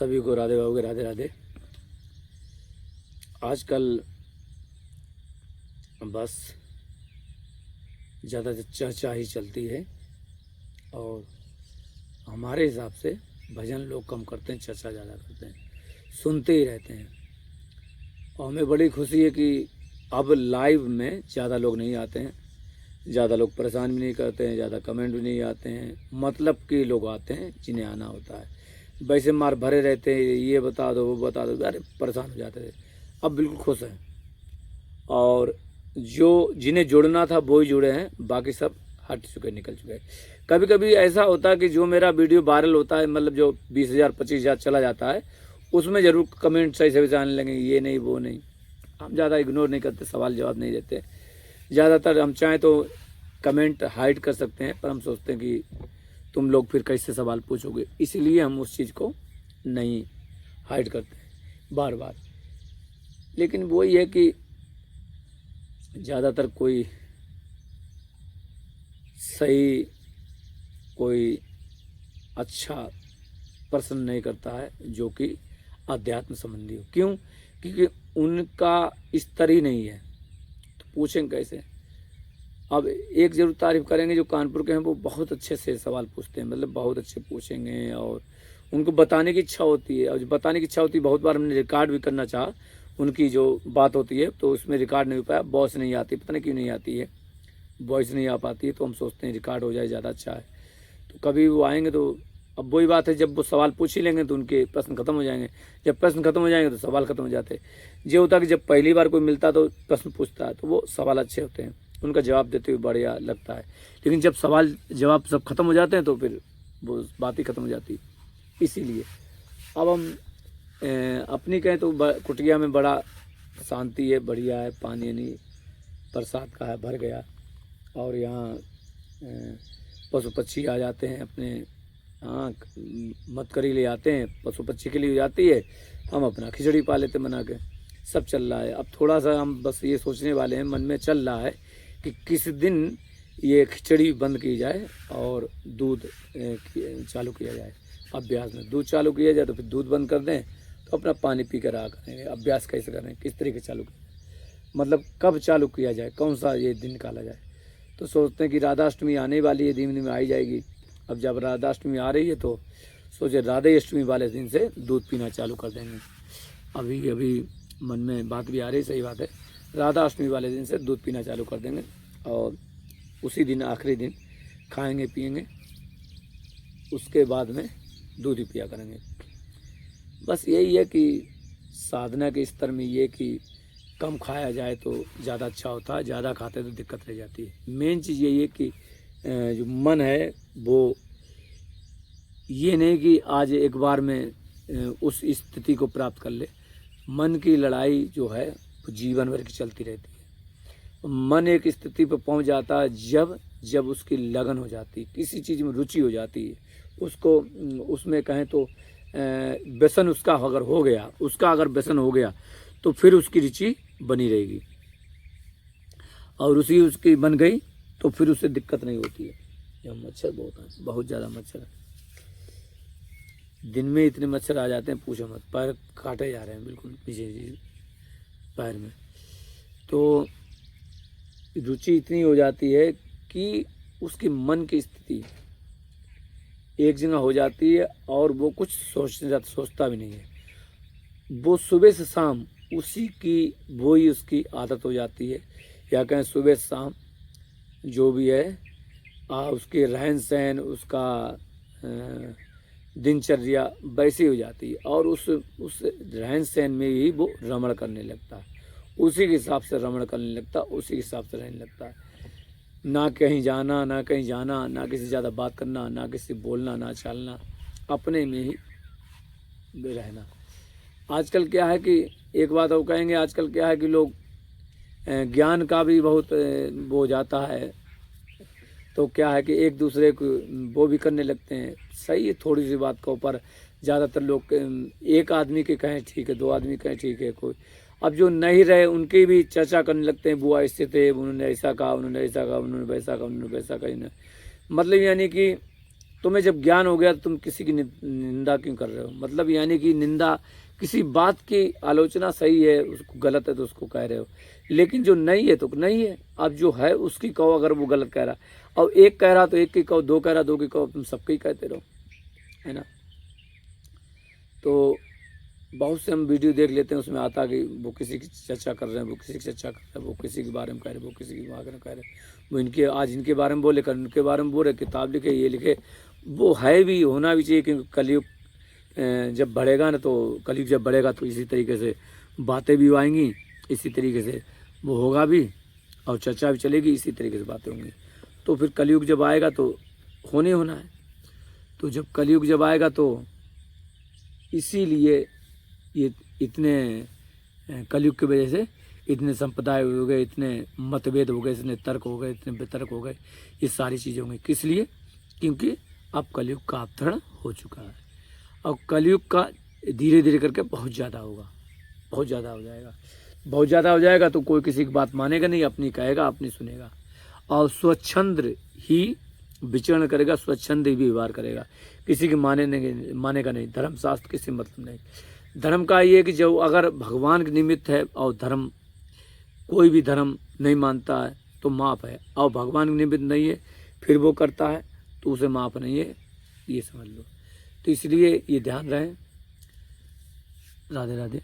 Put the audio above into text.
सभी को राधे बाबू के राधे राधे। आजकल बस ज़्यादा चर्चा ही चलती है और हमारे हिसाब से भजन लोग कम करते हैं, चर्चा ज़्यादा करते हैं, सुनते ही रहते हैं। और हमें बड़ी खुशी है कि अब लाइव में ज़्यादा लोग नहीं आते हैं, ज़्यादा लोग परेशान भी नहीं करते हैं, ज़्यादा कमेंट भी नहीं आते हैं। मतलब कि लोग आते हैं जिन्हें आना होता है। वैसे मार भरे रहते हैं, ये बता दो वो बता दो, अरे परेशान हो जाते थे। अब बिल्कुल खुश हैं और जो जिन्हें जुड़ना था वो ही जुड़े हैं, बाकी सब हट चुके, निकल चुके हैं। कभी कभी ऐसा होता है कि जो मेरा वीडियो वायरल होता है, मतलब जो 20,000 25,000 चला जाता है, उसमें ज़रूर कमेंट सही से आने लगे, ये नहीं वो नहीं। हम ज़्यादा इग्नोर नहीं करते, सवाल जवाब नहीं देते। ज़्यादातर हम चाहें तो कमेंट हाइड कर सकते हैं, पर हम सोचते हैं कि तुम लोग फिर कैसे सवाल पूछोगे, इसलिए हम उस चीज़ को नहीं हाइड करते हैं बार बार। लेकिन वही है कि ज़्यादातर कोई सही, कोई अच्छा प्रश्न नहीं करता है जो कि अध्यात्म संबंधी हो। क्यों? क्योंकि उनका स्तर ही नहीं है, तो पूछेंगे कैसे। अब एक जरूर तारीफ करेंगे, जो कानपुर के हैं वो बहुत अच्छे से सवाल पूछते हैं, मतलब बहुत अच्छे पूछेंगे और उनको बताने की इच्छा होती है। और जो बताने की इच्छा होती है, बहुत बार हमने रिकॉर्ड भी करना चाहा, उनकी जो बात होती है तो उसमें रिकॉर्ड नहीं हो पाया। वॉइस नहीं आती, पता नहीं क्यों नहीं आती है, वॉइस नहीं आ पाती है, तो हम सोचते हैं रिकॉर्ड हो जाए ज़्यादा अच्छा है। तो कभी वो आएंगे तो अब वही बात है, जब वो सवाल पूछ ही लेंगे तो उनके प्रश्न खत्म हो जाएंगे, जब प्रश्न खत्म हो जाएंगे तो सवाल खत्म हो जाते हैं। ये होता है कि जब पहली बार कोई मिलता तो प्रश्न पूछता है तो वो सवाल अच्छे होते हैं, उनका जवाब देते हुए बढ़िया लगता है। लेकिन जब सवाल जवाब सब खत्म हो जाते हैं तो फिर वो बात ही खत्म हो जाती है। इसीलिए अब हम अपनी कहें तो कुटिया में बड़ा शांति है, बढ़िया है, पानी नहीं बरसात का है भर गया। और यहाँ पशु पक्षी आ जाते हैं अपने, हाँ मक्करी ले आते हैं, पशु पक्षी के लिए जाती है, हम अपना खिचड़ी पा लेते बना के, सब चल रहा है। अब थोड़ा सा हम बस ये सोचने वाले हैं, मन में चल रहा है कि किस दिन ये खिचड़ी बंद की जाए और दूध चालू किया जाए। अभ्यास में दूध चालू किया जाए तो फिर दूध बंद कर दें, तो अपना पानी पी कर रहा करेंगे। अभ्यास कैसे करें, किस तरीके चालू करें, मतलब कब चालू किया जाए, कौन सा ये दिन निकाला जाए। तो सोचते हैं कि राधाष्टमी आने वाली है, धीमे धीमे आई जाएगी। अब जब राधाष्टमी आ रही है तो सोचे राधे अष्टमी वाले दिन से दूध पीना चालू कर देंगे। अभी अभी मन में बात भी आ रही, सही बात है, राधाष्टमी वाले दिन से दूध पीना चालू कर देंगे और उसी दिन आखिरी दिन खाएंगे पिएंगे, उसके बाद में दूध ही पिया करेंगे। बस यही है कि साधना के स्तर में ये कि कम खाया जाए तो ज़्यादा अच्छा होता है, ज़्यादा खाते तो दिक्कत रह जाती है। मेन चीज़ यही है कि जो मन है वो ये नहीं कि आज एक बार में उस स्थिति को प्राप्त कर ले। मन की लड़ाई जो है वो जीवन भर की चलती रहती है। मन एक स्थिति पर पहुंच जाता है जब उसकी लगन हो जाती है, किसी चीज़ में रुचि हो जाती है, उसको उसमें कहें तो व्यसन उसका अगर हो गया, व्यसन हो गया तो फिर उसकी रुचि बनी रहेगी, और उसकी बन गई तो फिर उससे दिक्कत नहीं होती है। यहाँ मच्छर बहुत है, बहुत ज़्यादा मच्छर है, दिन में इतने मच्छर आ जाते हैं पूछो मत, पैर काटे जा रहे हैं बिल्कुल पीछे पैर में। तो रुचि इतनी हो जाती है कि उसकी मन की स्थिति एक जगह हो जाती है और वो कुछ सोचता भी नहीं है। वो सुबह से शाम उसी की वही उसकी आदत हो जाती है, या कहें सुबह शाम जो भी है उसके रहन सहन, उसका दिनचर्या वैसी हो जाती है और उस रहन सहन में ही वो रमण करने लगता है, उसी के हिसाब से रमण करने लगता है, उसी के हिसाब से रहने लगता है। ना कहीं जाना ना कहीं जाना, ना किसी ज़्यादा बात करना, ना किसी बोलना ना चालना, अपने में ही रहना। आजकल क्या है कि एक बात और कहेंगे, आजकल क्या है कि लोग ज्ञान का भी बहुत वो हो जाता है, तो क्या है कि एक दूसरे को वो भी करने लगते हैं। सही है, थोड़ी सी बात के ऊपर ज़्यादातर लोग एक आदमी के कहें ठीक है, दो आदमी कहें ठीक है, कोई अब जो नहीं रहे उनकी भी चर्चा करने लगते हैं, बुआ ऐसे थे, उन्होंने ऐसा कहा, उन्होंने ऐसा कहा, उन्होंने वैसा कहा, उन्होंने वैसा कहा। मतलब यानी कि तुम्हें जब ज्ञान हो गया तो तुम किसी की निंदा क्यों कर रहे हो? मतलब यानी कि निंदा, किसी बात की आलोचना सही है, उसको गलत है तो उसको कह रहे हो, लेकिन जो नहीं है तो नहीं है। अब जो है उसकी कहो, अगर वो गलत कह रहा, और एक कह रहा तो एक की कहो, दो कह रहा दो की कहो, तुम सबके ही कहते रहो, है ना। तो बहुत से हम वीडियो देख लेते हैं, उसमें आता कि वो किसी की चर्चा कर रहे हैं, वो किसी की चर्चा कर रहे हैं, वो किसी के बारे में कह रहे हैं, वो किसी के बारे में कह रहे हैं, वो इनके आज इनके बारे में बोले, कल उनके बारे में बोले, किताब लिखे, ये लिखे। वो है भी, होना भी चाहिए, क्योंकि कलयुग जब बढ़ेगा ना, तो कलयुग जब बढ़ेगा तो इसी तरीके से बातें भी आएंगी, इसी तरीके से वो होगा भी, और चर्चा भी चलेगी, इसी तरीके से बातें होंगी। तो फिर कलयुग जब आएगा तो होने होना है। तो जब कलयुग जब आएगा तो इसीलिए ये इतने कलयुग की वजह से इतने संप्रदाय हो गए, इतने मतभेद हो गए, इतने तर्क हो गए, इतने वितर्क हो गए, ये सारी चीज़ें होंगी। किस लिए? क्योंकि अब कलयुग का अवतरण हो चुका है, और कलयुग का धीरे धीरे करके बहुत ज़्यादा होगा, बहुत ज़्यादा हो जाएगा, बहुत ज़्यादा हो जाएगा। तो कोई किसी की बात मानेगा नहीं, अपनी कहेगा, अपनी सुनेगा, और स्वच्छंद ही विचरण करेगा, स्वच्छंद ही व्यवहार करेगा, किसी की मानेगा नहीं। धर्मशास्त्र किसी मतलब नहीं। धर्म का ये कि जो अगर भगवान के निमित्त है, और धर्म कोई भी धर्म नहीं मानता है तो माफ़ है, और भगवान के निमित्त नहीं है फिर वो करता है तो उसे माफ़ नहीं है, ये समझ लो। तो इसलिए ये ध्यान रहे। राधे राधे।